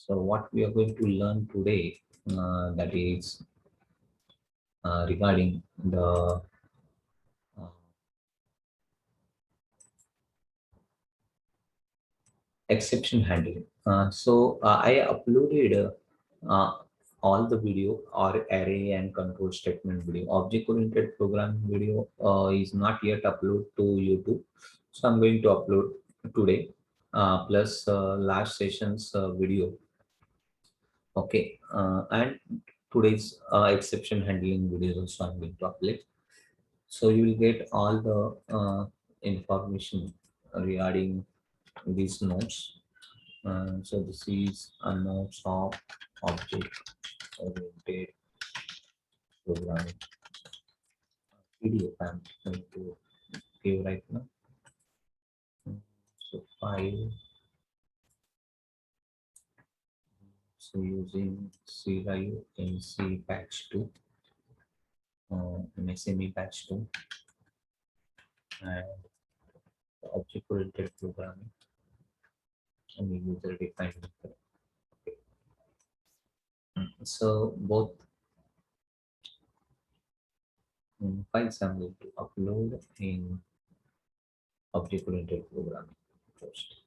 So what we are going to learn today, that is regarding the uh, exception handling. I uploaded uh, all the video or array and control statement video. Object-oriented programming video is not yet uploaded to YouTube, so I'm going to upload today plus last session's video. Okay, and today's exception handling videos also I'm going to upload. So you will get all the information regarding these notes. So this is a notes of object-oriented programming PDF I'm going to give right now. So file. So using C drive in C patch 2, MSME patch 2, and object-oriented programming and the user-defined method. So both files I'm going to upload in object-oriented programming first.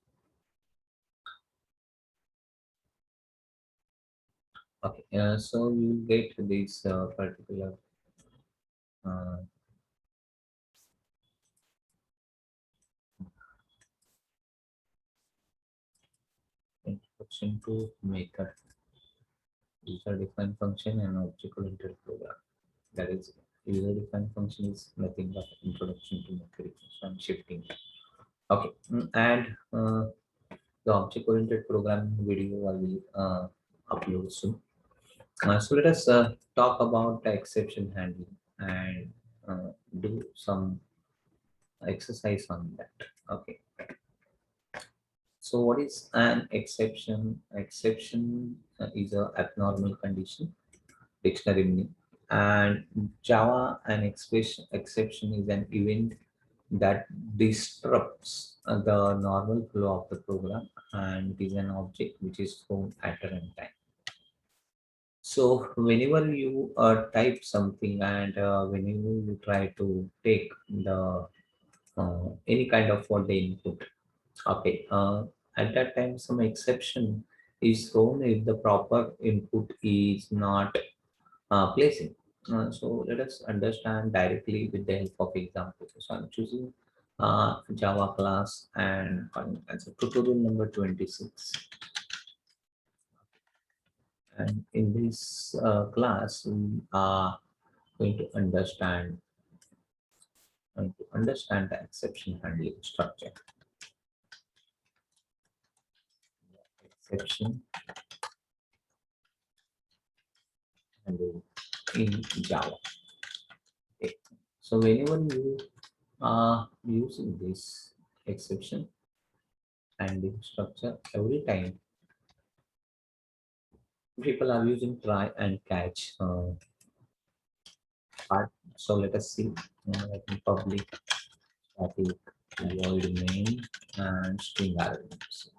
Okay, so you get this particular uh, introduction to method, user-defined function, and object-oriented program. That is, user-defined function is nothing but introduction to method. So I'm shifting. Okay, and the object-oriented programming video I will upload soon. So let us talk about the exception handling and do some exercise on that. Okay. So what is an exception? Exception is a abnormal condition, dictionary meaning. And Java, an exception is an event that disrupts the normal flow of the program, and it is an object which is thrown at a runtime. So whenever you type something and whenever you try to take the any kind of what the input, okay, at that time some exception is thrown if the proper input is not placing. So let us understand directly with the help of example. So I'm choosing Java class and calling as a tutorial number 26. And in this class, we are going to understand the exception handling structure. Exception handling in Java. Okay. So whenever you are using this exception handling structure, every time people are using try and catch part. So let us see. Let me public static void main and string arguments.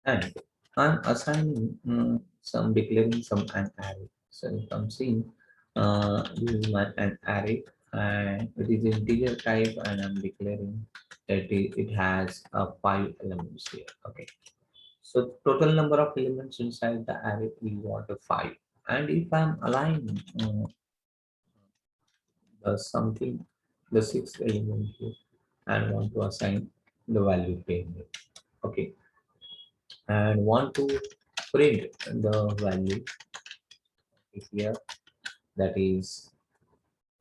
And I'm assigning some declaring some an array. So if I'm seeing this is my an array and it is integer type and I'm declaring that it has 5 elements here. Okay. So total number of elements inside the array we want a 5. And if I'm aligning the something the sixth element here and want to assign the value 10 here. Okay. And want to print the value here, that is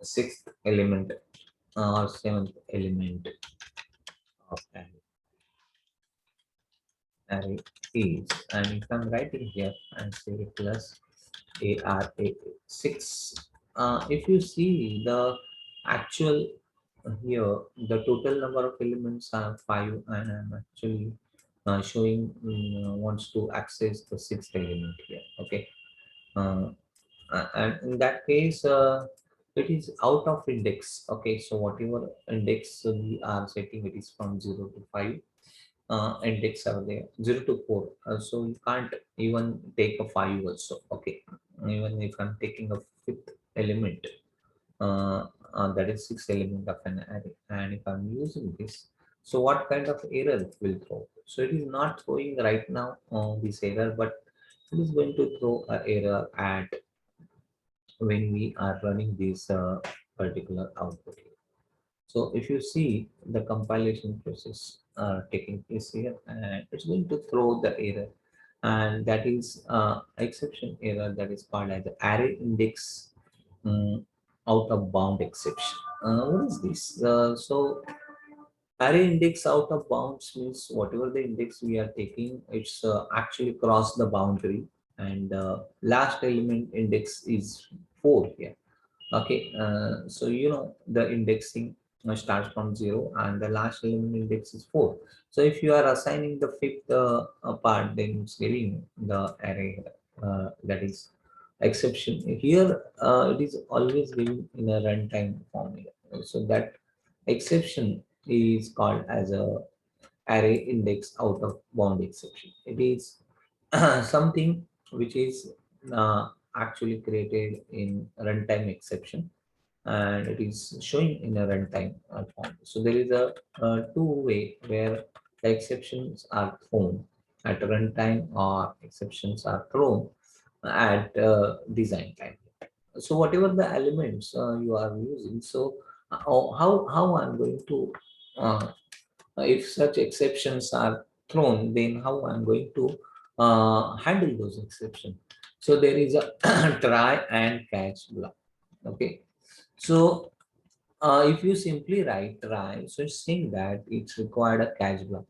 the sixth element or seventh element of array is, and if I'm writing here and say plus ARA6, if you see the actual here the total number of elements are 5 and I'm actually showing wants to access the sixth element here. Okay. uh, and in that case it is out of index. Okay, so whatever index we are setting, it is from 0 to 5. index are there 0 to 4, so you can't even take a 5 also. Okay, even if I'm taking a fifth element, uh, that is sixth element of an array, and if I'm using this, so what kind of error it will throw? So it is not throwing right now this error, but it is going to throw a error at when we are running this particular output here. So if you see the compilation process taking place here, and it's going to throw the error, and that is exception error that is called as the array index um, out of bound exception. What is this? So array index out of bounds means whatever the index we are taking, it's actually cross the boundary, and last element index is 4 here. Okay, so you know the indexing starts from 0 and the last element index is 4. So if you are assigning the fifth part, then it's giving the array that is exception. Here it is always given in a runtime formula. So that exception is called as a array index out of bound exception. It is something which is actually created in runtime exception, and it is showing in a runtime form. So there is a two-way where the exceptions are thrown at runtime or exceptions are thrown at design time. So whatever the elements you are using, so how I'm going to uh, if such exceptions are thrown, then how I'm going to handle those exceptions. So there is a try and catch block. Okay, so if you simply write try, so it's saying that it's required a catch block.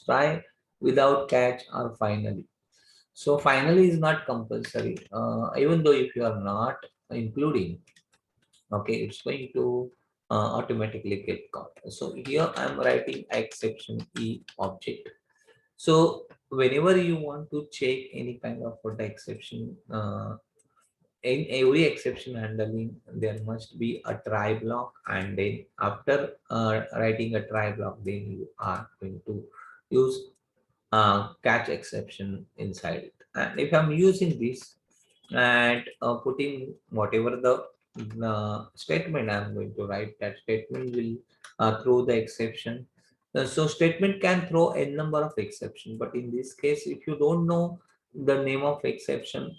Try without catch or finally. So finally is not compulsory, even though if you are not including, okay, it's going to automatically get caught. So here I'm writing exception e object. So whenever you want to check any kind of the exception, in every exception handling, there must be a try block, and then after writing a try block, then you are going to use catch exception inside it. And if I'm using this and putting whatever the statement I'm going to write, that statement will throw the exception. So statement can throw a number of exception, but in this case, if you don't know the name of exception,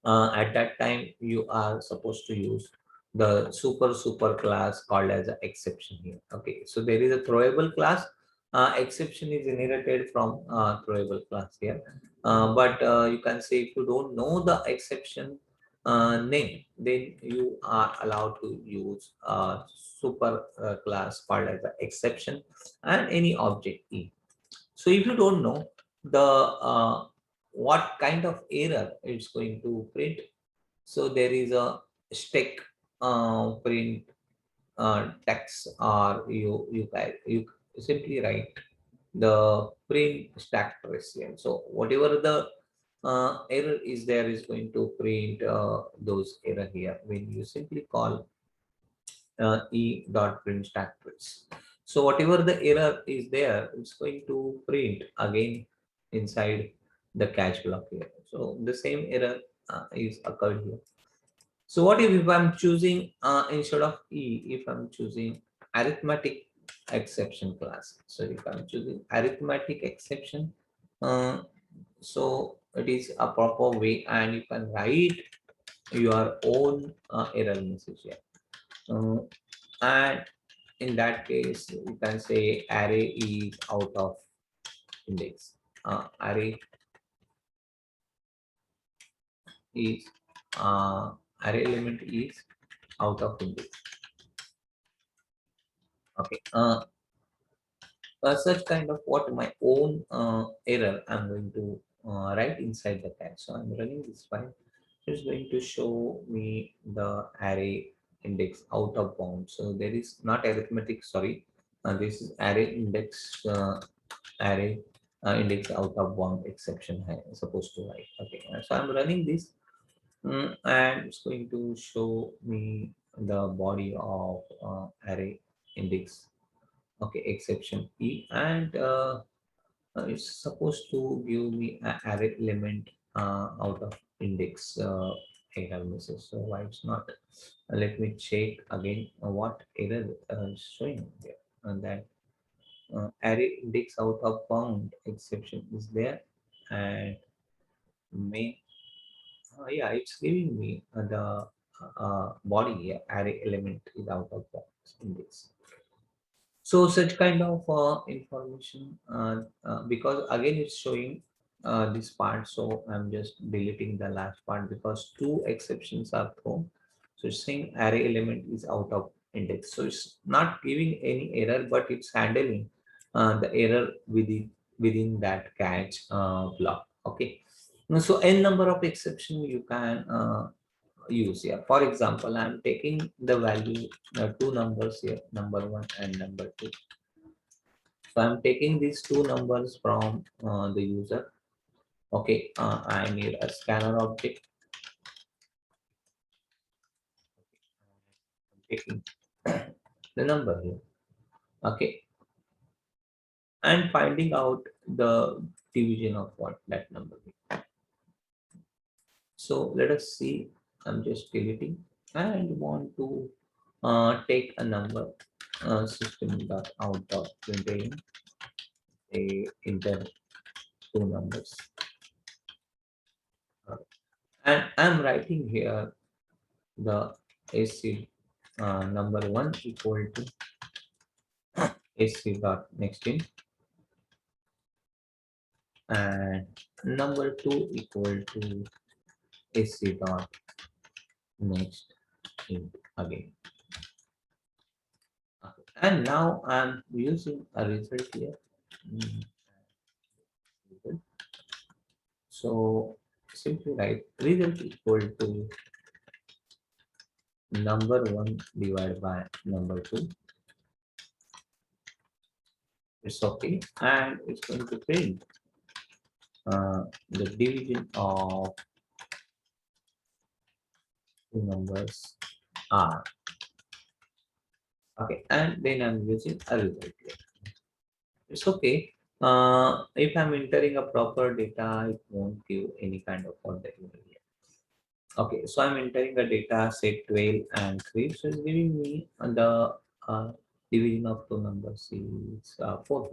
at that time you are supposed to use the super class called as an exception here. Okay, so there is a throwable class. Exception is inherited from throwable class here, but you can say if you don't know the exception name, then you are allowed to use super class called as an exception and any object e. So if you don't know the what kind of error it's going to print, so there is a stack print text, or you simply write the print stack trace here. So whatever the error is there is going to print those error here when you simply call e dot print stack trace. So whatever the error is there, it's going to print again inside the catch block here. So the same error is occurred here. So what if I'm choosing instead of E, if I'm choosing arithmetic exception class. So if I'm choosing arithmetic exception, uh, so it is a proper way, and you can write your own error message here. And in that case, you can say array is out of index. Array is array element is out of index. Okay. Such kind of what my own error I'm going to write inside the tag. So I'm running this file. It's going to show me the array index out of bounds. So there is not arithmetic, sorry. This is array index out of bound exception I'm supposed to write. Okay, so I'm running this, and it's going to show me the body of array index. Okay, exception e, and It's supposed to give me an array element out of index 8 messages. So why it's not? Let me check again what error is showing there. And that array index out of bound exception is there, and may yeah, it's giving me the body, yeah, array element is out of box index. So such kind of information, because again it's showing this part, so I'm just deleting the last part because two exceptions are thrown. So it's saying array element is out of index. So it's not giving any error, but it's handling the error within that catch block. Okay. Now, so n number of exception you can use here. For example, I'm taking the value two numbers here, number one and number two. So I'm taking these two numbers from the user. Okay, I need a scanner object. I'm taking the number here. Okay, and finding out the division of what that number is. So let us see. I'm just deleting and want to take a number system.out.println a enter two numbers. And I'm writing here the AC number one equal to AC dot next in, and number two equal to AC dot next in again. Okay. And now I'm using a result here. Mm, result. So simply write result equal to number one divided by number two. It's okay, and it's going to print the division of two numbers are. Okay, and then I'm using a result here. It's okay. If I'm entering a proper data, it won't give any kind of fault that you will get. Okay, so I'm entering the data set 12 and 3. So it's giving me the division of two numbers is 4.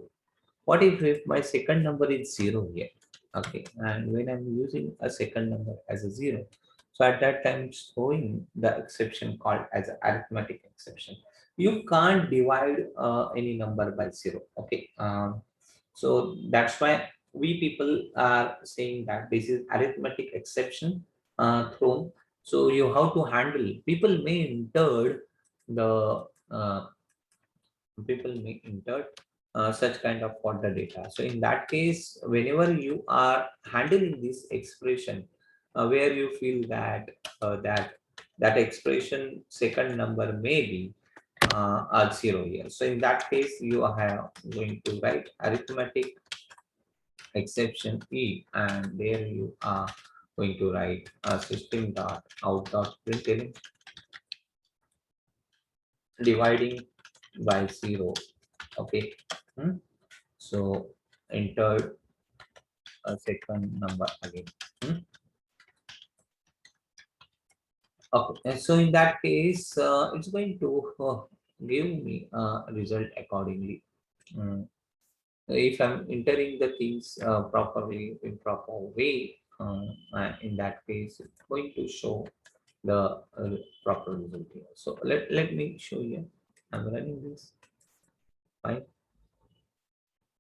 What if my second number is 0 here? Okay, and when I'm using a second number as a 0, so at that time it's showing the exception called as an arithmetic exception. You can't divide any number by 0. Okay, so that's why we people are saying that this is arithmetic exception thrown. So you have to handle. People may enter the people may enter such kind of for the data. So in that case, whenever you are handling this expression, where you feel that that expression second number may be a 0 here. So in that case, you are going to write arithmetic exception E, and there you are going to write system dot out dot println dividing by 0. Okay. Hmm? So enter a second number again. Hmm? Okay, and so in that case, it's going to give me a result accordingly. Mm. If I'm entering the things properly in proper way, in that case, it's going to show the proper result here. So let me show you. I'm running this. Fine.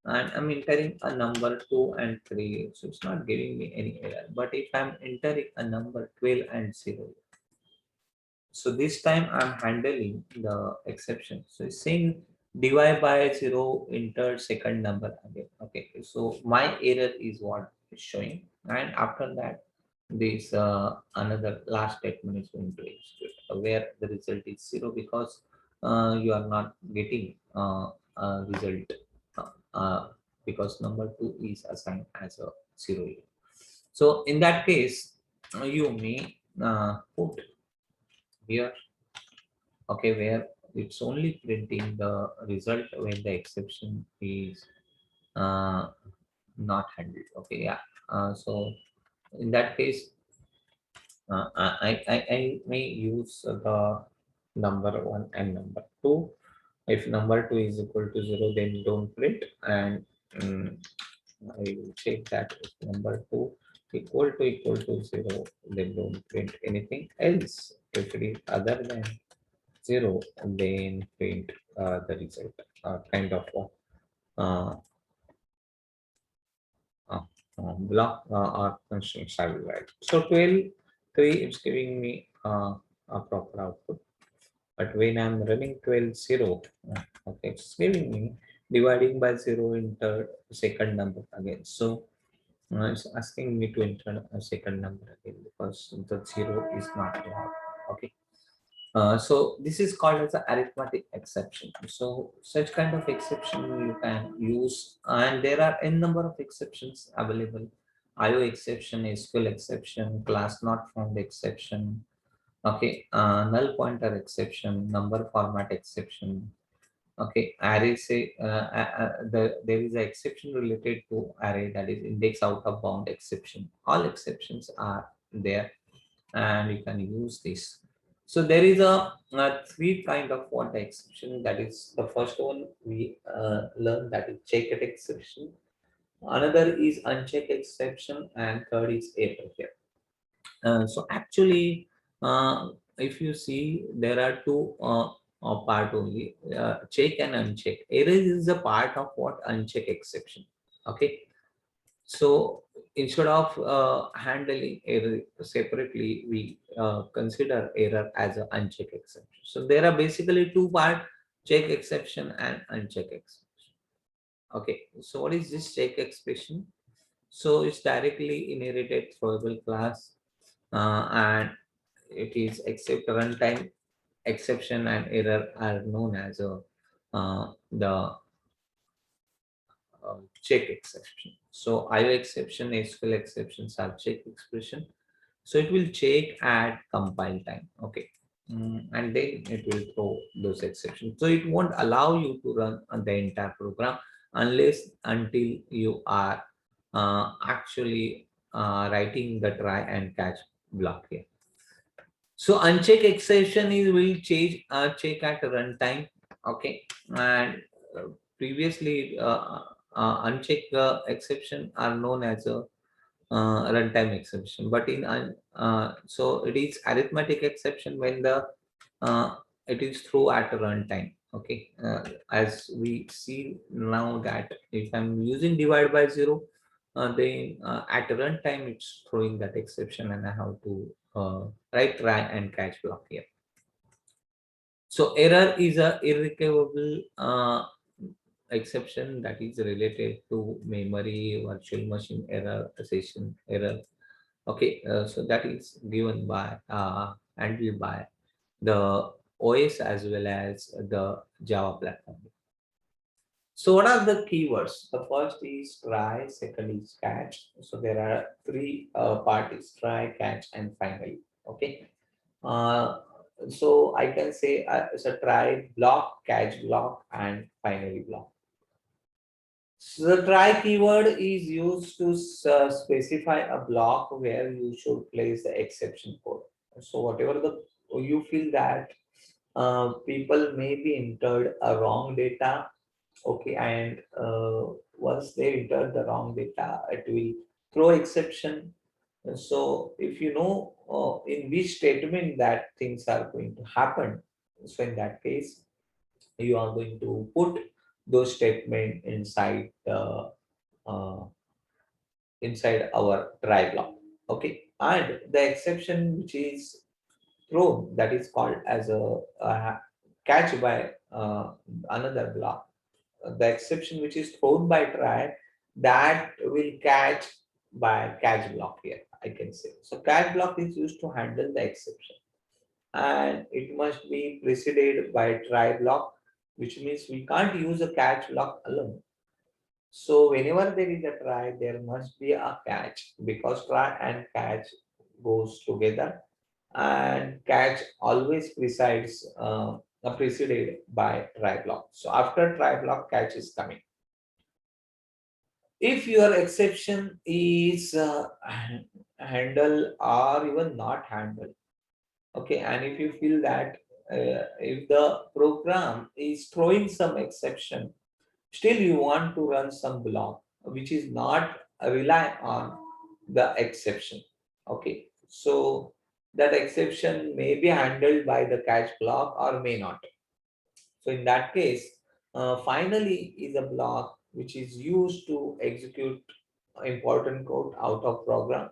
And I'm entering a number 2 and 3, so it's not giving me any error. But if I'm entering a number 12 and 0, so this time I'm handling the exception. So it's saying divide by 0, enter second number again. Okay, so my error is what is showing, and after that, this another last statement is going to execute where the result is 0 because you are not getting a result because number 2 is assigned as a 0 here. So in that case, you may put here, okay, where it's only printing the result when the exception is uh, not handled. Okay, yeah. So in that case, I may use the number one and number two. If number two is equal to zero, then don't print. And um, I will check that if number two equal to zero, then don't print anything else. If it is other than zero, then print the result. Kind of uh, uh, block or constraints I will write. So 12, 3 is giving me a proper output. But when I'm running 12, 0, okay, it's giving me dividing by 0 into second number again. So it's asking me to enter a second number again because the 0 is not allowed. Okay. So this is called as an arithmetic exception. So such kind of exception you can use, and there are n number of exceptions available. IO exception, SQL exception, class not found exception, okay, null pointer exception, number format exception. Okay, array say there is an exception related to array, that is index out of bound exception. All exceptions are there, and you can use this. So there is a three kind of what the exception. That is the first one we learn, that is checked exception. Another is unchecked exception, and third is error here. So actually, if you see, there are two part only, check and uncheck. Error is a part of what uncheck exception. Okay, so instead of handling error separately, we consider error as an uncheck exception. So there are basically two part: check exception and uncheck exception. Okay, so what is this check expression? So it's directly inherited throwable class, and it is except runtime exception and error are known as the check exception. So IO exception, SQL exceptions are check expression. So it will check at compile time. Okay. And then it will throw those exceptions. So it won't allow you to run the entire program unless until you are actually writing the try and catch block here. So uncheck exception is will change check at runtime. Okay, and previously uncheck exception are known as a runtime exception, but in so it is arithmetic exception when the it is through at runtime. Okay, as we see now that if I'm using divide by zero, then at runtime it's throwing that exception, and I have to write try and catch block here. So error is a irrecoverable exception that is related to memory, virtual machine error, session error. Okay, so that is given by handled by the OS as well as the Java platform. So what are the keywords? The first is try, second is catch. So there are three parties: try, catch, and finally. Okay. Uh, so I can say it's a try block, catch block, and finally block. So the try keyword is used to specify a block where you should place the exception code. So whatever the you feel that people may be entered a wrong data, okay, and once they enter the wrong data, it will throw exception. So if you know in which statement that things are going to happen, so in that case, you are going to put those statement uh, inside our try block. Okay, and the exception which is thrown, that is called as a catch by another block. The exception which is thrown by try, that will catch by catch block here, I can say. So catch block is used to handle the exception, and it must be preceded by try block, which means we can't use a catch block alone. So whenever there is a try, there must be a catch, because try and catch goes together, and catch always precedes preceded by try block. So after try block, catch is coming. If your exception is handle or even not handle, okay, and if you feel that if the program is throwing some exception, still you want to run some block which is not rely on the exception. Okay, so that exception may be handled by the catch block or may not. So in that case, finally is a block which is used to execute important code out of program,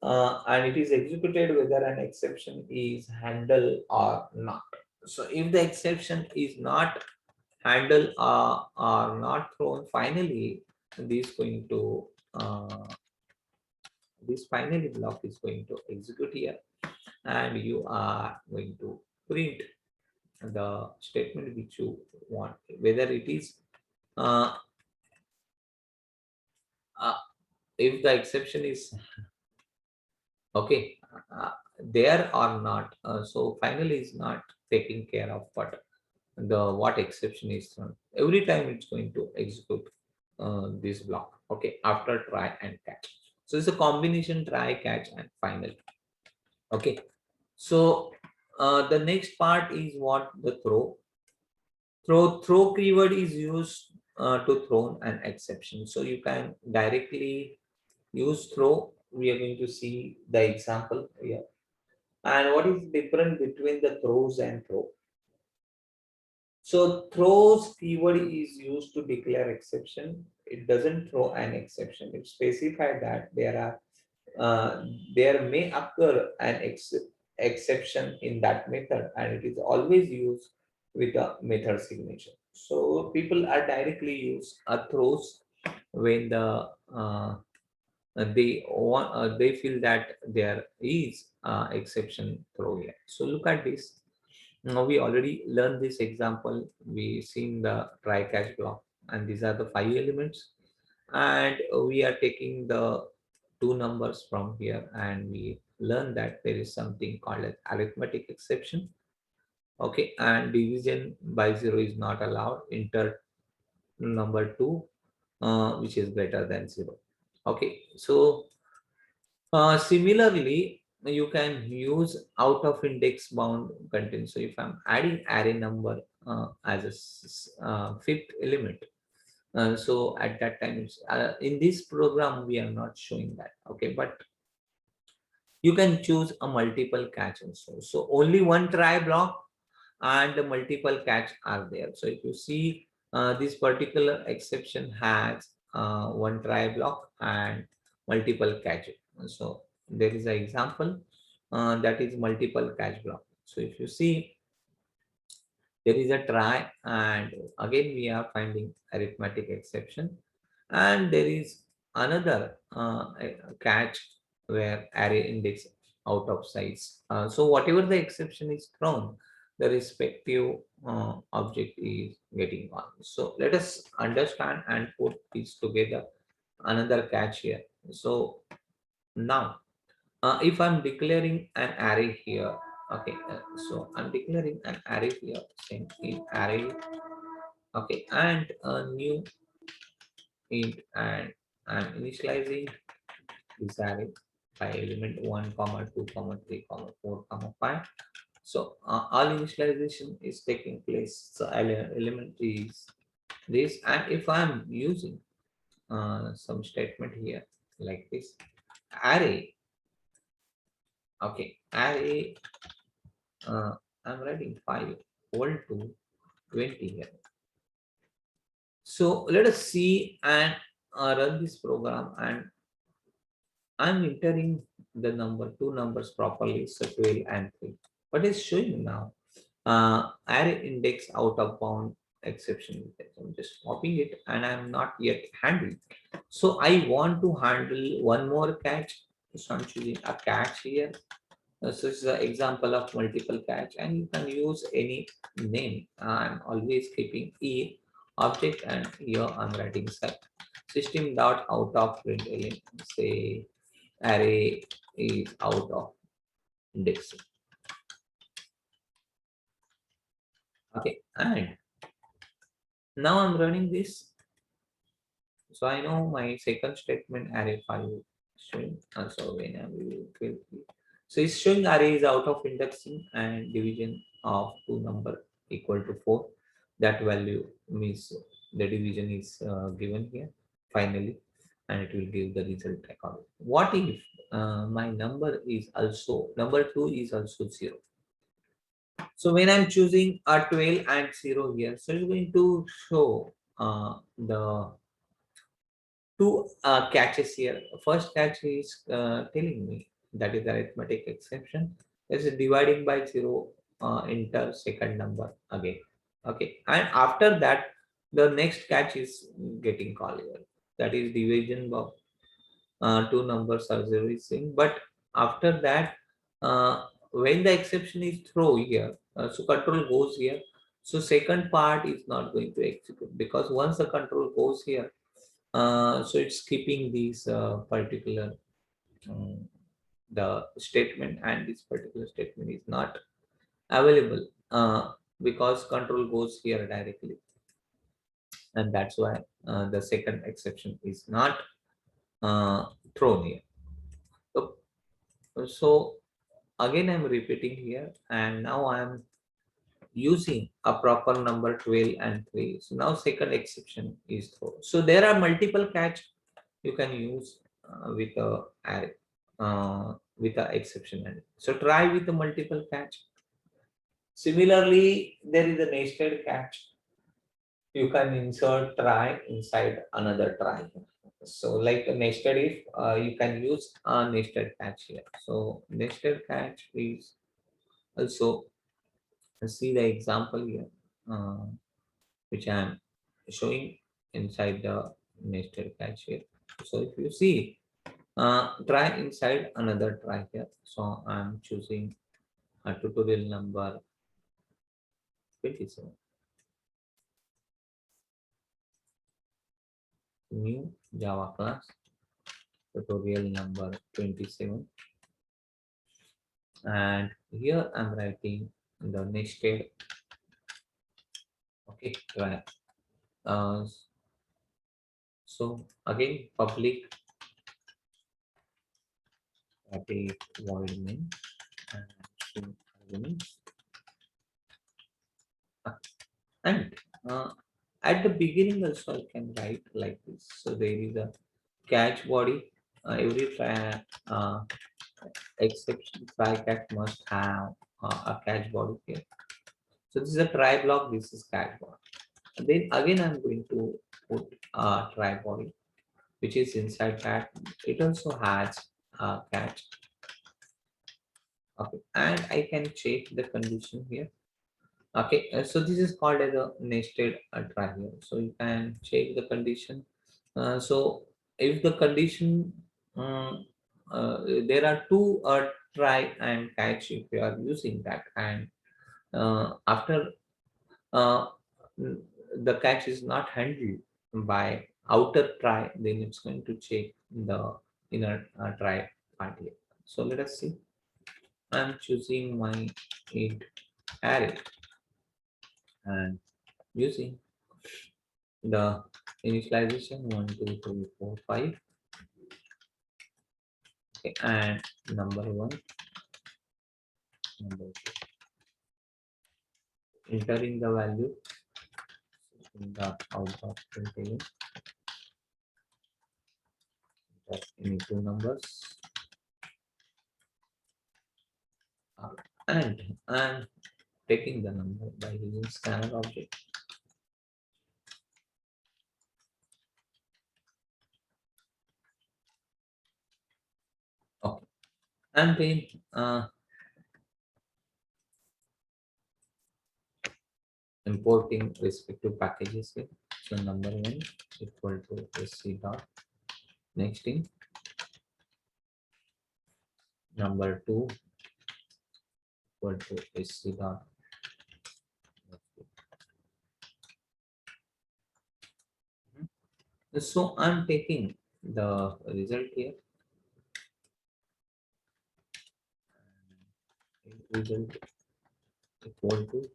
and it is executed whether an exception is handled or not. So if the exception is not handled or not thrown, finally this going to this finally block is going to execute here, and you are going to print the statement which you want, whether it is uh, uh, if the exception is okay there or not. So finally is not taking care of what exception is thrown. Every time it's going to execute this block. Okay, after try and catch. So it's a combination try, catch, and final. Okay. So the next part is what the throw. Throw keyword is used to throw an exception. So you can directly use throw. We are going to see the example here. And what is different between the throws and throw? So throws keyword is used to declare exception. It doesn't throw an exception. It specifies that there may occur an exception in that method, and it is always used with a method signature. So people are directly use a throws when they feel that there is exception throw here. So look at this. Now we already learned this example. We seen the try catch block, and these are the 5 elements. And we are taking the two numbers from here, and we learn that there is something called as arithmetic exception. Okay, and division by zero is not allowed. Enter number two, which is greater than zero. Okay, so similarly, you can use out of index bound content. So if I'm adding array number as a fifth element, so at that time, in this program, we are not showing that. Okay, but you can choose a multiple catch also. So only one try block and the multiple catch are there. So if you see this particular exception has one try block and multiple catch. So there is an example that is multiple catch block. So if you see there is a try, and again we are finding arithmetic exception, and there is another catch where array index out of size. So whatever the exception is thrown, the respective object is getting on. So let us understand and put these together. Another catch here. So now if I'm declaring an array here, okay, so I'm declaring an array here, saying in array, okay, and a new int, and I'm initializing this array by element 1 comma 2 comma 3 comma 4 comma 5. So all initialization is taking place. So element is this, and if I'm using some statement here like this array, okay, array, I'm writing 5 equal to 20 here. So let us see and run this program, and I'm entering the two numbers properly, so 12 and 3. What is showing now? Array index out of bound exception. I'm just copying it, and I'm not yet handling. So I want to handle one more catch. So I'm choosing a catch here. So this is an example of multiple catch, and you can use any name. I'm always keeping E object, and here I'm writing system dot out of println, say array is out of index. Okay, and now I'm running this. So I know my second statement array 5 string. So when I will fill, so it's showing array is out of indexing and division of two number equal to 4. That value means the division is given here finally, and it will give the result according. What if my number 2 is also 0? So when I'm choosing a 12 and 0 here, so it's going to show the two catches here. First catch is telling me that is arithmetic exception. This is dividing by 0, enter second number again. Okay, and after that, the next catch is getting called here. That is division of two numbers are zeroing. But after that, when the exception is throw here, so control goes here. So second part is not going to execute because once the control goes here, so it's keeping these particular um, the statement, and this particular statement is not available because control goes here directly, and that's why the second exception is not uh, thrown here. So, so again I'm repeating here, and now I'm using a proper number 12 and 3. So now second exception is thrown. So there are multiple catch you can use with a array with a exception array. So try with the multiple catch. Similarly, there is a nested catch. You can insert try inside another try. So like a nested if, you can use a nested catch here. So nested catch is also, see the example here, which I am showing inside the nested catch here. So if you see, try inside another try here. So I'm choosing a tutorial number 27. New Java class tutorial number 27. And here I'm writing the nested, okay, try. Uh, so again, public static void main and string arguments. And at the beginning also I can write like this. So there is a catch body. Every try, exception try catch must have a catch body here. So this is a try block. This is catch body. And then again I'm going to put a try body, which is inside that. It also has a catch. Okay, and I can check the condition here. Okay, so this is called as a nested try here. So you can check the condition. So if the condition, um, there are two try and catch if you are using that, and after uh, the catch is not handled by outer try, then it's going to check the inner try part here. So let us see. I'm choosing my int array and using the initialization 1 2 3 4 5. Okay, and number 1, number 2, entering the value in the output printing any two numbers, and I'm taking the number by using scanner object. Okay, and then importing respective packages here. So number 1 equal to sc dot next in, number 2 equal to sc dot next in. So I'm taking the result here, result equal to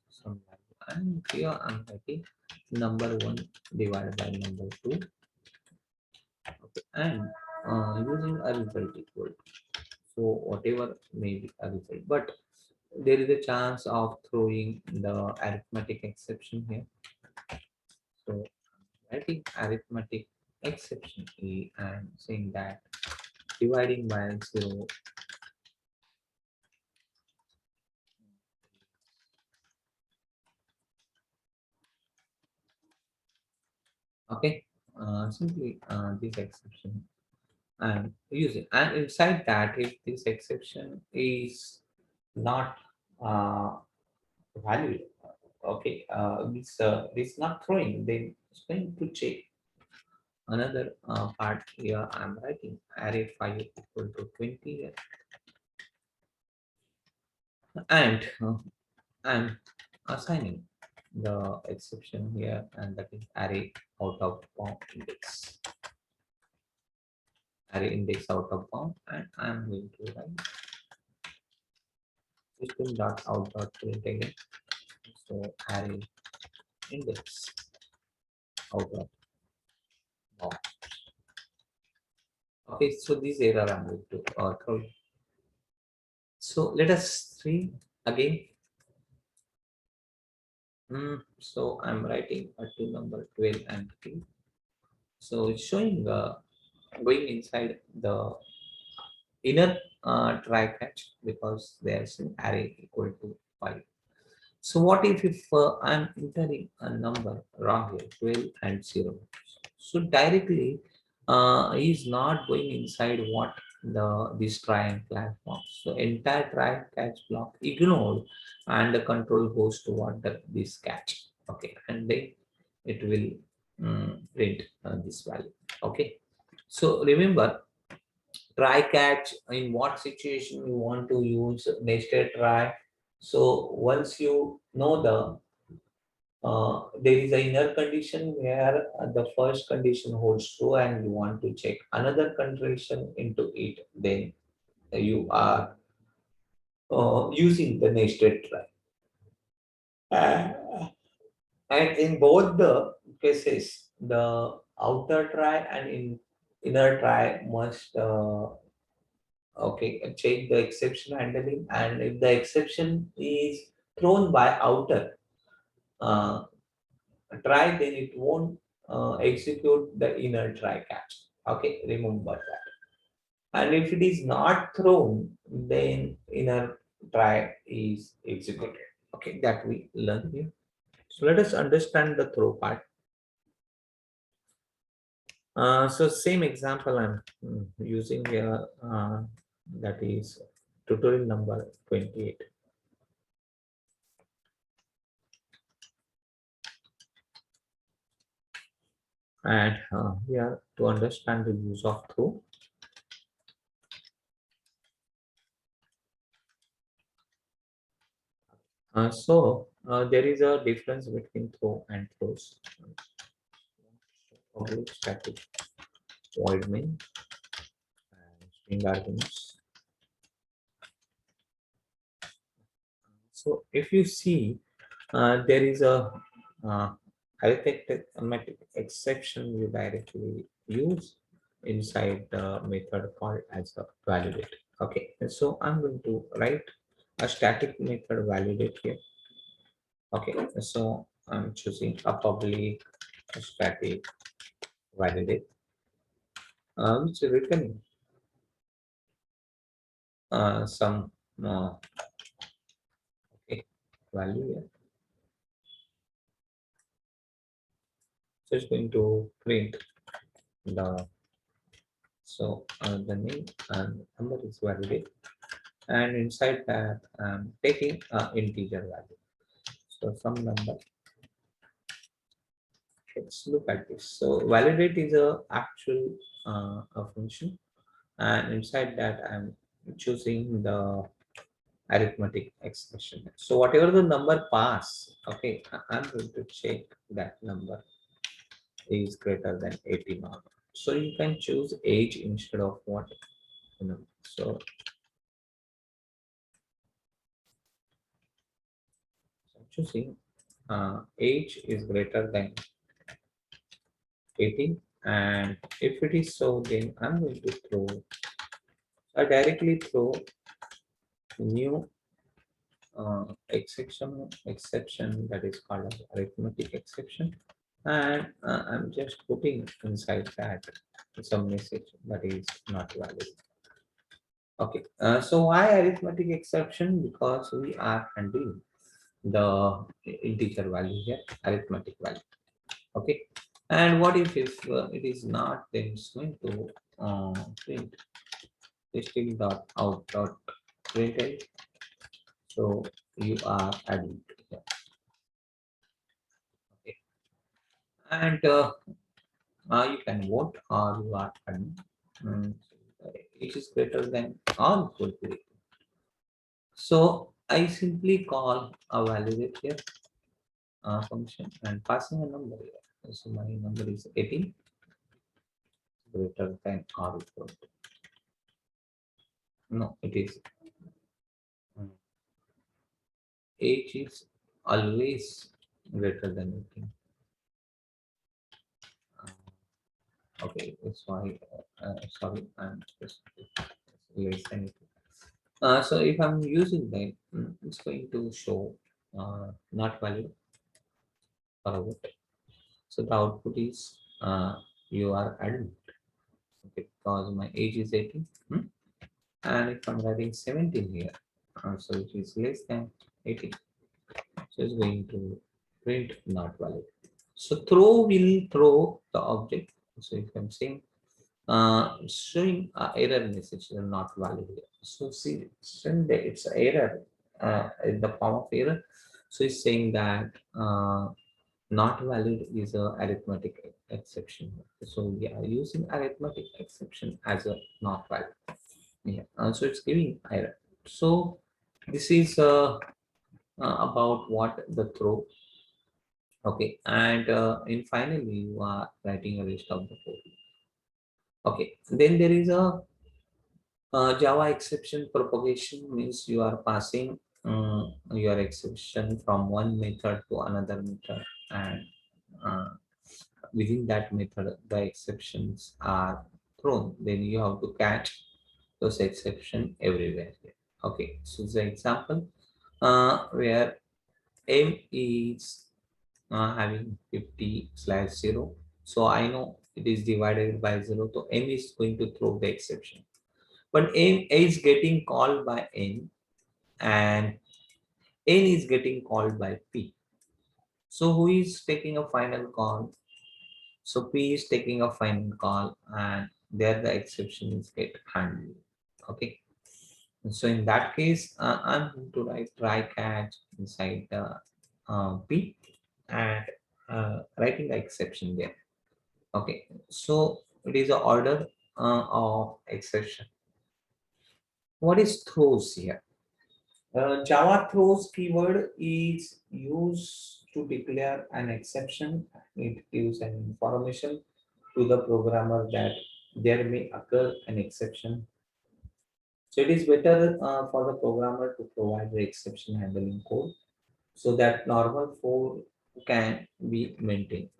some value, and here I'm writing number 1 divided by number 2 Okay. And using a result equal. So whatever may be a result, but there is a chance of throwing the arithmetic exception here. So writing arithmetic exception and saying that dividing by 0. Okay, simply this exception and use it. And inside that, if this exception is not valid, okay, this not throwing, then it's going to check another part here. I'm writing array 5 equal to 20 here. And I'm assigning the exception here, and that is array out of bound index. Array index out of bound, and I'm going to write system dot out dot print again. So array index out of bound. Okay, so this error I'm going to throw. So let us see again. So I'm writing a two number 12 and 3. So it's showing going inside the inner try catch because there's an array equal to 5. So what if I'm entering a number wrong here, 12 and 0. So directly is not going inside what this try and catch box. So entire try and catch block ignored, and the control goes to what this catch. Okay, and then it will print this value. Okay, so remember try catch in what situation you want to use nested try. So once you know there is an inner condition where the first condition holds true and you want to check another condition into it, then you are using the nested try. And in both the cases, the outer try and inner try must okay check the exception handling, and if the exception is thrown by outer uh, try, then it won't execute the inner try catch. Okay, remember that. And if it is not thrown, then inner try is executed. Okay, that we learn here. So let us understand the throw part. So same example I'm using here, that is tutorial number 28. And here to understand the use of throw. There is a difference between throw and throws. Public static void main and string arguments. So if you see, there is a uh, arithmetic exception you directly use inside the method called as a validate. Okay, and so I'm going to write a static method validate here. Okay, so I'm choosing a public static validate, which is written some okay, value here. So it's going to print the the name and number is validate, and inside that I'm taking integer value. So some number. Let's look at this. So validate is a actual a function, and inside that I'm choosing the arithmetic expression. So whatever the number pass, okay, I'm going to check that number is greater than 18 or not. So you can choose age instead of what, So I'm choosing age is greater than 18, And if it is so, then I'm going to throw directly throw new exception that is called as arithmetic exception, and I'm just putting inside that some message that is not valid. Okay, so why arithmetic exception? Because we are handling the integer value here, arithmetic value. Okay, and what if it is not, then it's going to print string dot out dot println. So you are adding here. Okay, and you can vote or you are adding. It is greater than or equal to it. So I simply call a validate here function and passing a number here. So my number is 18 greater than or equal to. No, it is age is always greater than 18. Okay, that's why. Sorry, I'm just less than 18. So if I'm using that, it's going to show not valid for out. So the output is you are adult. Okay, because my age is 18. And if I'm writing 17 here, so it is less than 18. So it's going to print not valid. So throw will throw the object. So if I'm saying showing error message not valid here. So see, since it's an error in the form of error, so it's saying that not valid is a arithmetic exception. So we are using arithmetic exception as a not valid. Yeah, so it's giving error. So this is about what the throw. Okay, and in finally you are writing a list of the code. Okay, then there is a Java exception propagation, means you are passing your exception from one method to another method, and uh, within that method the exceptions are thrown. Then you have to catch those exception everywhere here. Okay, so the example where m is having 50/0, so I know it is divided by 0, so m is going to throw the exception, but n is getting called by n and n is getting called by p. So who is taking a final call? So p is taking a final call, and there the exception is get handled. Okay, so in that case I'm going to write try catch inside the p and writing the exception there. Okay, so it is the order of exception. What is throws here? Java throws keyword is used to declare an exception. It gives an information to the programmer that there may occur an exception. So it is better for the programmer to provide the exception handling code so that normal code can be maintained.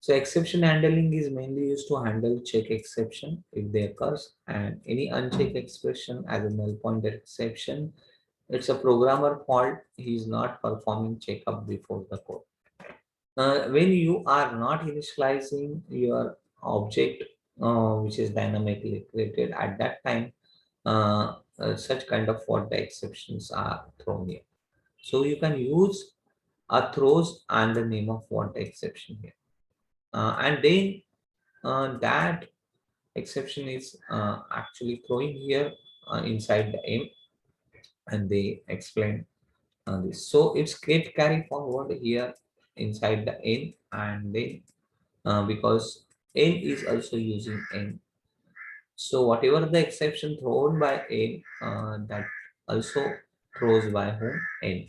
So exception handling is mainly used to handle check exception if they occurs, and any unchecked expression as a null pointer exception. It's a programmer fault. He is not performing checkup before the code. When you are not initializing your object, which is dynamically created at that time, such kind of fault exceptions are thrown here. So you can use a throws and the name of fault exception here. And then that exception is actually throwing here inside the m, and they explain this. So it's get carry forward here inside the n, and then because n is also using n. So whatever the exception thrown by n, that also throws by whom n,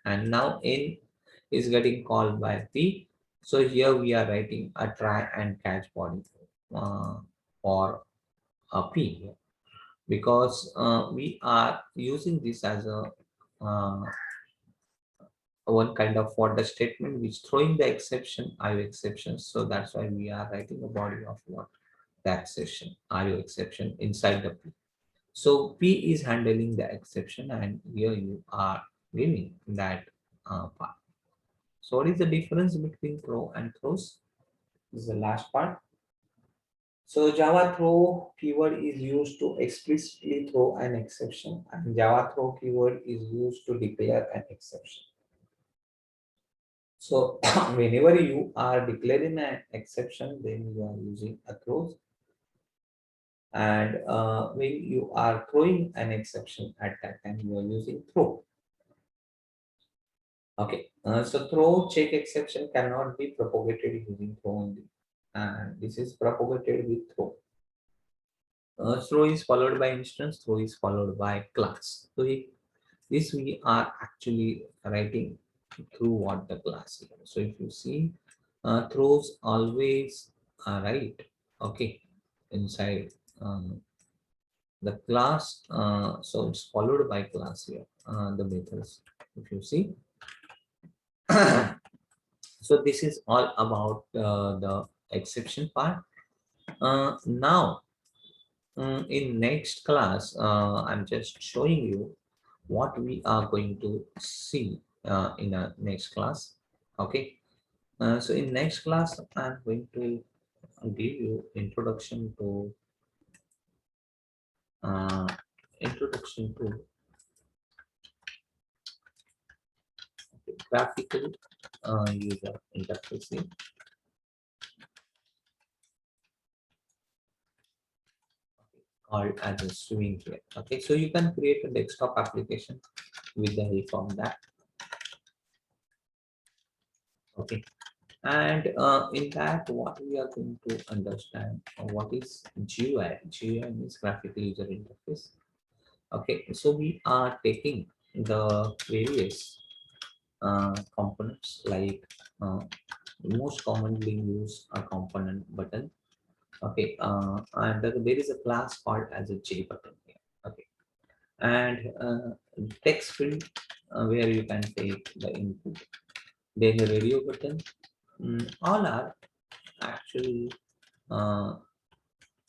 and now n is getting called by p. So here we are writing a try and catch body for a p, because we are using this as a uh, one kind of for the statement which throwing the exception, are you exceptions. So that's why we are writing a body of what, the exception, are you exception inside the P. So P is handling the exception, and here you are giving that part. So what is the difference between throw and throws? This is the last part. So Java throw keyword is used to explicitly throw an exception, and Java throw keyword is used to declare an exception. So whenever you are declaring an exception, then you are using a throws, and when you are throwing an exception at that time, you are using throw. Okay, so throw check exception cannot be propagated using throw only, and this is propagated with throw. Throw is followed by instance, throw is followed by class. So this we are actually writing through what the class here. So if you see, throws always are right, okay, inside the class. So it's followed by class here, the methods. If you see, so this is all about the exception part. Now, in next class, I'm just showing you what we are going to see in a next class. Okay. So in next class, I'm going to give you uh, introduction to graphical user interfacing, called as a swing here. Okay, so you can create a desktop application with the help of that. Okay, and in that, what we are going to understand, what is GUI. GUI means graphical user interface. Okay, so we are taking the various components, like most commonly used a component button. Okay, and there is a class called as a J button here. Okay, and text field, where you can take the input. Then the radio button. All are actually uh,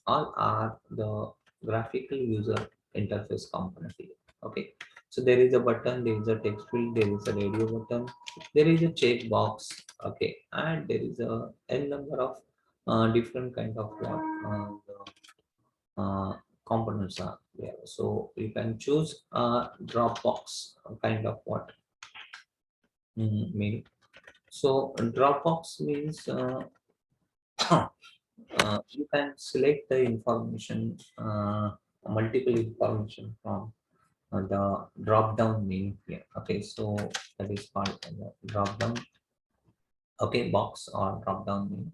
all are the graphical user interface component here. Okay, so there is a button, there is a text field, there is a radio button, there is a checkbox. Okay, and there is a n number of different kind of what the components are there. So you can choose a Dropbox kind of what mean. So Dropbox means you can select the information, multiple information from the drop down menu here. Okay, so that is called the drop down, okay, box or drop down menu.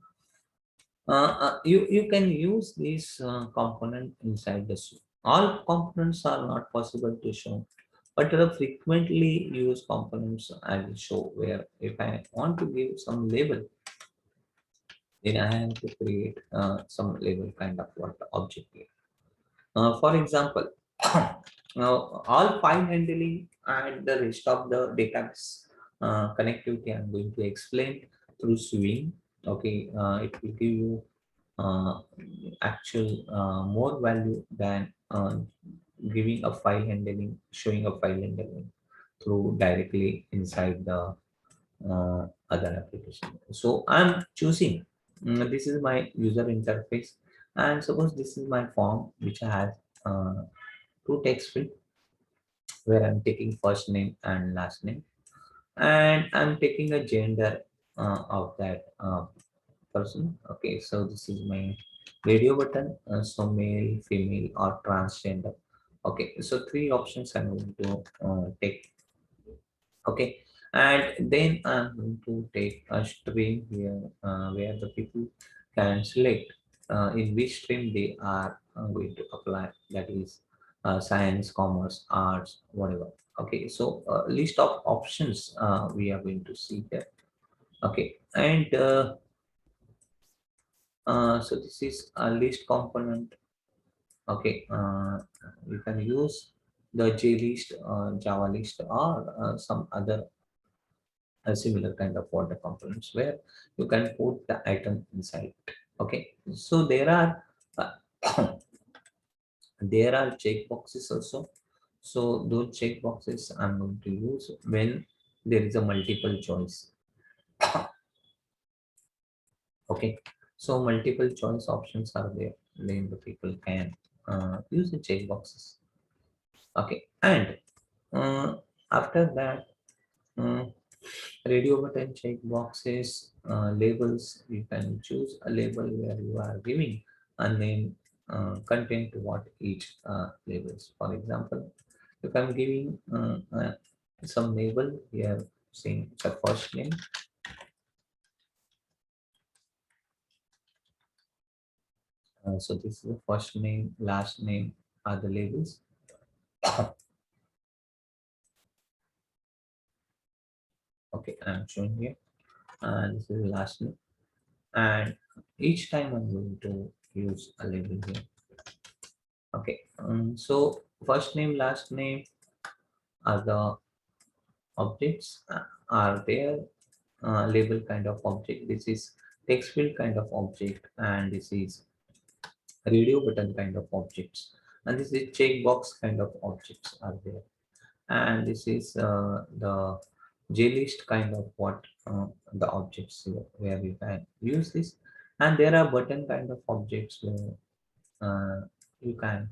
You can use this component inside the suite. All components are not possible to show, but the frequently used components I will show, where if I want to give some label, then I have to create some label kind of what object here. For example, now all file handling and the rest of the database connectivity I'm going to explain through Swing. Okay, it will give you uh, actual more value than giving a file handling, showing a file handling through directly inside the other application. So I'm choosing, this is my user interface, and suppose this is my form which has two text field, where I'm taking first name and last name, and I'm taking a gender of that person. Okay, so this is my radio button, so male, female, or transgender. Okay, so three options I'm going to take. Okay, and then I'm going to take a stream here, where the people can select in which stream they are going to apply, that is science, commerce, arts, whatever. Okay, so list of options we are going to see here. Okay, and so this is a list component. Okay, you can use the JList, Java list, or some other a similar kind of water components where you can put the item inside. Okay, so there are there are checkboxes also. So those checkboxes I'm going to use when there is a multiple choice. Okay, so multiple choice options are there. Then the people can use the checkboxes. Okay, and uh, after that, uh, radio button checkboxes, labels. You can choose a label where you are giving a name, content to what each labels. For example, if I'm giving some label here, saying it's a first name. So this is the first name, last name are the labels. Okay, I'm showing here. And this is the last name. And each time I'm going to use a label here. Okay, so first name, last name are the objects are there, label kind of object. This is text field kind of object, and this is radio button kind of objects, and this is checkbox kind of objects are there, and this is the JList kind of what the objects here, where you can use this, and there are button kind of objects where you can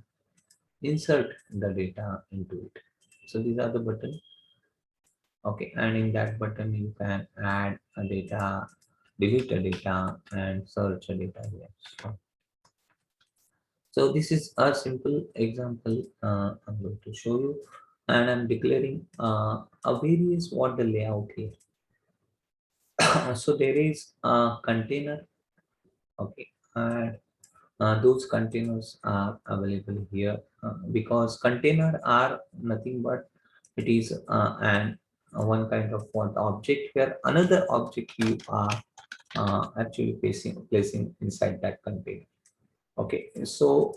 insert the data into it. So these are the button. Okay, and in that button you can add a data, delete a data, and search a data here. So this is a simple example I'm going to show you, and I'm declaring a various what the layout here. So there is a container. Okay, and those containers are available here because container are nothing but it is an one kind of what object where another object you are actually placing inside that container. Okay, so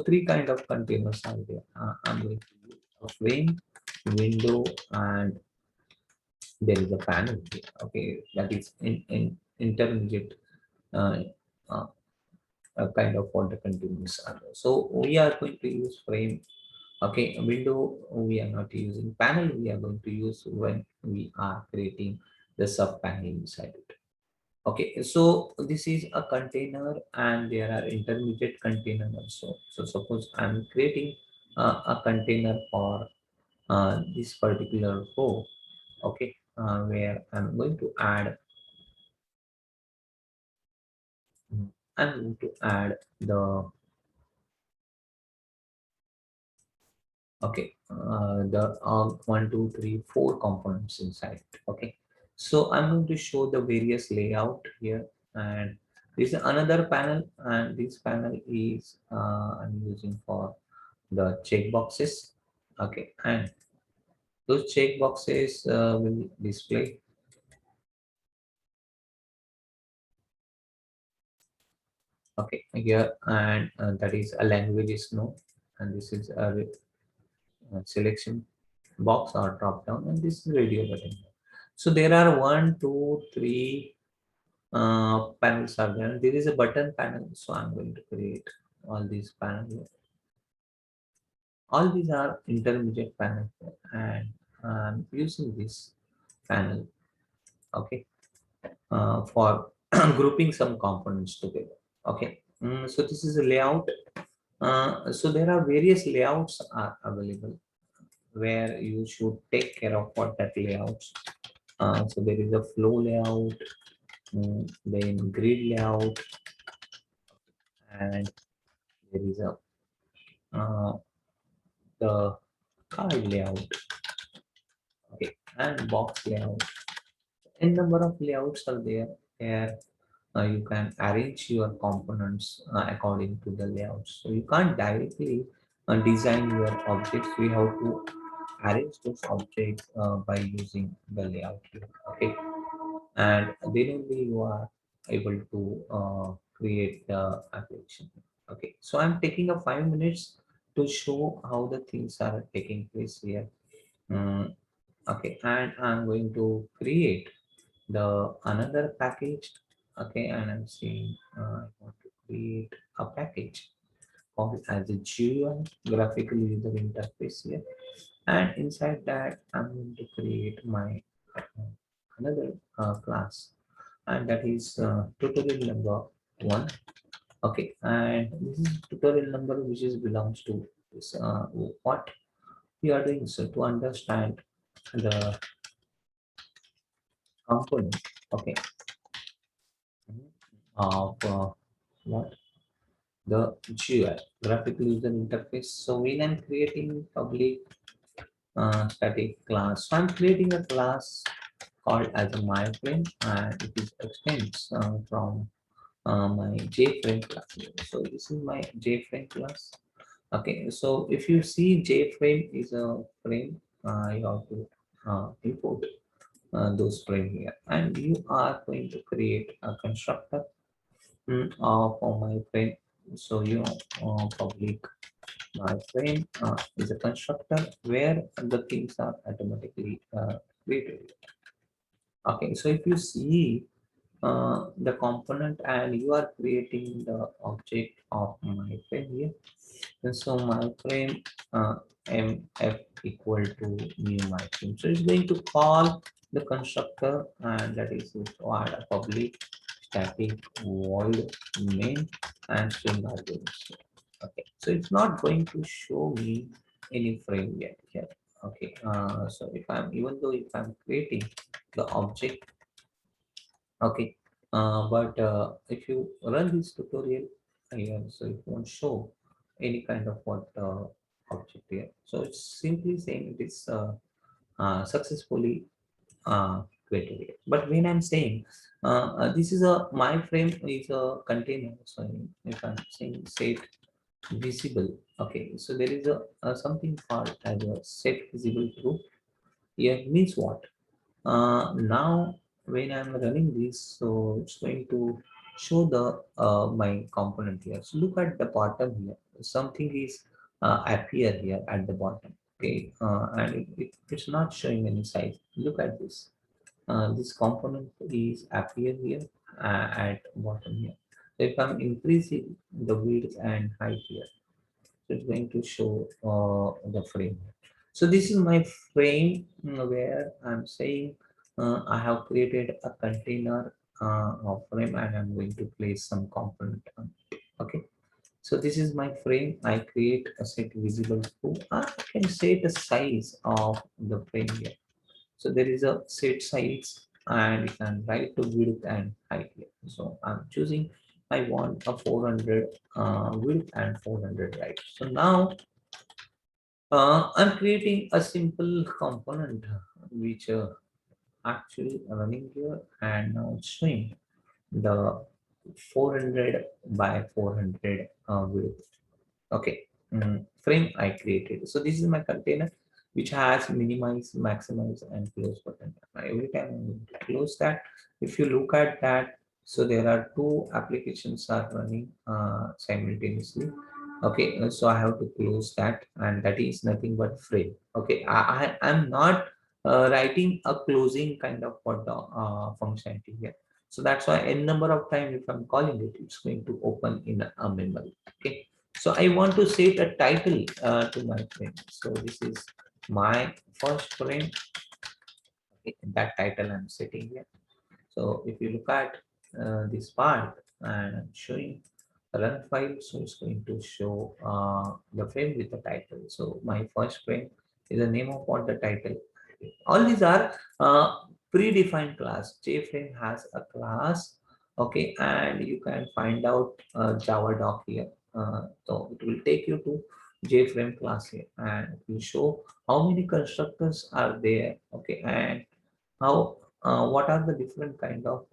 three kind of containers are there. I'm going to use a frame, window, and there is a panel here. Okay, that is in intermediate uh, uh, kind of what the containers are. So we are going to use frame. Okay, window we are not using. Panel we are going to use when we are creating the sub panel inside it. Okay, so this is a container and there are intermediate container also. So suppose I'm creating a container for this particular row. Okay, where I'm going to add, I'm going to add the, okay, the one, two, three, four components inside. Okay, so I'm going to show the various layout here, and this is another panel, and this panel is I'm using for the checkboxes. Okay, and those checkboxes will display. Okay, here, and that is a language is no, and this is a selection box or drop down, and this is radio button. So there are one, two, three panels are there. There is a button panel, so I'm going to create all these panels here. All these are intermediate panels, and I'm using this panel. Okay, for grouping some components together. Okay, so this is a layout. So there are various layouts are available where you should take care of what that layouts. So there is a flow layout, then grid layout, and there is a the card layout, okay, and box layout. N number of layouts are there where you can arrange your components according to the layouts. So you can't directly design your objects. We have to arrange those objects by using the layout here. Okay, and then only you are able to create the application. Okay, so I'm taking a 5 minutes to show how the things are taking place here. Mm, Okay, and I'm going to create the another package. Okay, and I'm saying I want to create a package called as a GUI, graphical user interface here, and inside that I'm going to create my another class, and that is tutorial number one. Okay, and this is tutorial number which is belongs to this, what we are doing. So to understand the component, okay, of what the GUI, graphical user interface. So when I'm creating public static class, so I'm creating a class called as a myFrame, and it is extends from my JFrame class here. So this is my JFrame class. Okay, so if you see JFrame is a frame, you have to import those frame here, and you are going to create a constructor for my frame. So you public my frame is a constructor where the things are automatically created. Okay, so if you see the component and you are creating the object of my frame here. And so my frame mf equal to new my frame. So it's going to call the constructor, and that is required a public static void main and string arguments. Okay, so it's not going to show me any frame yet here. Okay, so if I'm even though if I'm creating the object. Okay, but if you run this tutorial here, so it won't show any kind of what object here. So it's simply saying it is successfully created here. But when I'm saying this is a my frame is a container, so if I'm saying set visible, okay, so there is a something called as a set visible true. Here means what? Now when I'm running this, so it's going to show the my component here. So look at the bottom here. Something is appear here at the bottom. Okay, and it's not showing any size. Look at this. This component is appear here at bottom here. So if I'm increasing the width and height here, so it's going to show the frame. So this is my frame where I'm saying I have created a container of frame and I'm going to place some component on it. Okay. So this is my frame. I create a set visible to. I can set the size of the frame here. So there is a set size and you can write the width and height here. So I'm choosing I want a 400 width and 400 height. So now I'm creating a simple component which actually running here and now it's showing the 400 by 400 width. Okay, frame I created. So this is my container which has minimize, maximize, and close button. Every time I'm going to close that, if you look at that, so there are two applications are running simultaneously. Okay, so I have to close that, and that is nothing but frame. Okay, I am not writing a closing kind of what the functionality here. So that's why n number of time if I'm calling it, it's going to open in a memory. Okay. So I want to set a title to my frame. So this is my first frame. Okay, that title I'm setting here. So if you look at this part and I'm showing a run file, so it's going to show the frame with the title. So my first frame is the name of what the title. All these are predefined class. JFrame has a class, okay, and you can find out Java doc here. So it will take you to JFrame class here, and it will show how many constructors are there, okay, and how what are the different kind of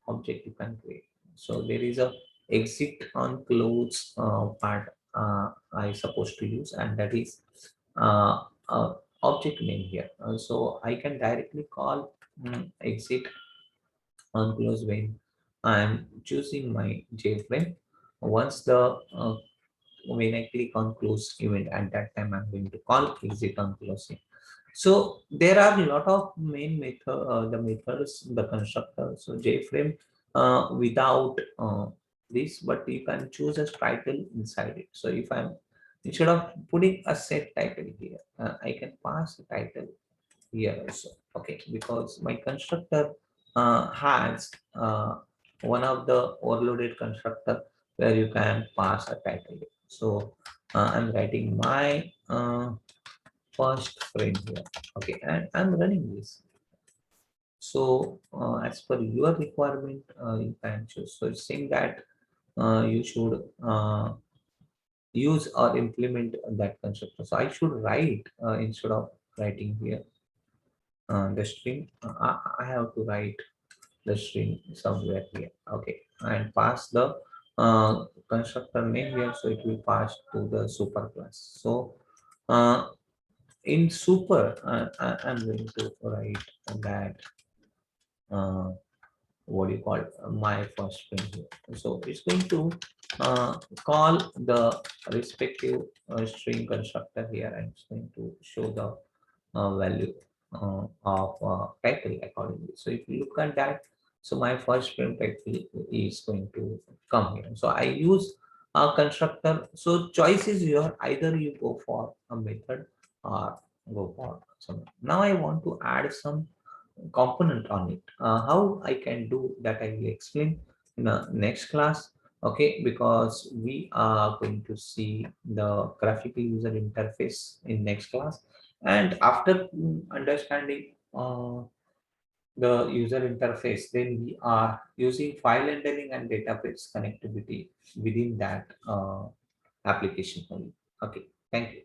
object you can create. So there is a exit on close part I supposed to use, and that is uh, object name here. So I can directly call exit on close when I'm choosing my JFrame. Once the when I click on close event, at that time I'm going to call exit on closing. So there are a lot of main method, the methods, the constructor. So JFrame without this, but you can choose a title inside it. So if I'm instead of putting a set title here, I can pass a title here also. Okay, because my constructor has one of the overloaded constructor where you can pass a title. So I'm writing my first frame here. Okay, and I'm running this. So as per your requirement, you can choose. So it's saying that you should use or implement that constructor. So I should write instead of writing here the string. I have to write the string somewhere here. Okay, and pass the constructor name here. So it will pass to the super class. So in super, I'm going to write that uh, what do you call my first string here. So it's going to call the respective string constructor here, and it's going to show the value of title accordingly. So if you look at that, so my first frame title is going to come here. So I use a constructor. So choice is your either you go for a method or go for some. Now I want to add some component on it. How I can do that, I will explain in the next class. Okay, because we are going to see the graphical user interface in next class, and after understanding the user interface, then we are using file rendering and database connectivity within that application only. Okay, thank you.